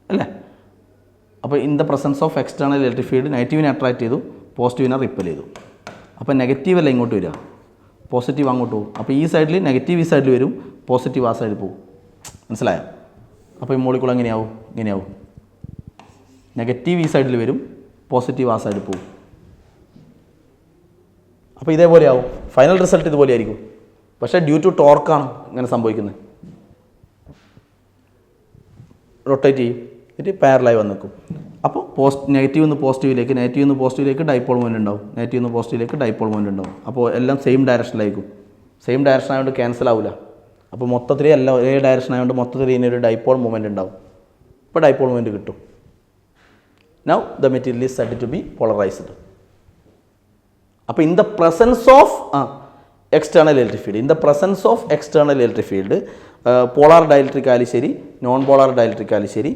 S1: അല്ലേ? അപ്പോൾ in the presence of external electric field നെഗറ്റീവിനെ അട്രാക്റ്റ് ചെയ്തു, പോസിറ്റീവിനെ റിപ്പൽ ചെയ്തു. അപ്പോൾ നെഗറ്റീവ് അല്ല ഇങ്ങോട്ട് വരിക, പോസിറ്റീവ് അങ്ങോട്ട് പോകും. അപ്പോൾ ഈ സൈഡിൽ നെഗറ്റീവ് ഈ സൈഡിൽ വരും, പോസിറ്റീവ് ആ സൈഡിൽ പോകും. മനസ്സിലായോ? അപ്പോൾ ഈ മോളിക്കൂൾ എങ്ങനെയാവും? ഇങ്ങനെയാവും. നെഗറ്റീവ് ഈ സൈഡിൽ വരും, പോസിറ്റീവ് ആ സൈഡിൽ പോകും. അപ്പോൾ ഇതേപോലെ ആവും. ഫൈനൽ റിസൾട്ട് ഇതുപോലെ ആയിരിക്കും. പക്ഷേ ഡ്യൂ ടു ടോർക്കാണ് ഇങ്ങനെ സംഭവിക്കുന്നത്. റൊട്ടേറ്റ് ചെയ്യും, എന്നിട്ട് പാരലായി വന്ന് നിൽക്കും. അപ്പോൾ നെഗറ്റീവ് നിന്ന് പോസിറ്റീവിലേക്ക് ഡൈപോൾ മൊമെൻ്റ് ഉണ്ടാവും, നെഗറ്റീവ് നിന്ന് പോസിറ്റീവിലേക്ക് ഡൈപോൾ മൊമെൻ്റ് ഉണ്ടാവും. അപ്പോൾ എല്ലാം സെയിം ഡയറക്ഷനിലായിരിക്കും. സെയിം ഡയറക്ഷൻ ആയതുകൊണ്ട് ക്യാൻസൽ ആവില്ല. അപ്പോൾ മൊത്തത്തിൽ എല്ലാം ഒരേ ഡയറക്ഷൻ ആയതുകൊണ്ട് മൊത്തത്തിൽ ഇതിനൊരു ഡൈപോൾ മൊമെൻ്റ് ഉണ്ടാവും. ഇപ്പോൾ ഡൈപോൾ മൊമെൻ്റ് കിട്ടും. Now the material is said to be polarised. അപ്പോൾ in the presence of external electric field polar dielectric ആയാലും ശരി നോൺ പോളാർ ഡയലക്ട്രിക് ആയാലും ശരി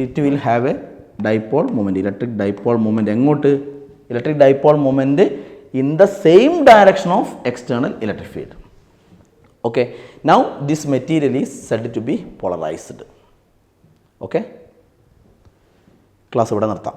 S1: it will have a dipole moment, electric dipole moment. എങ്ങോട്ട്? Electric dipole moment in the same direction of external electric field. Okay, now this material is said to be polarised. Okay, class ഇവിടെ നിർത്താം.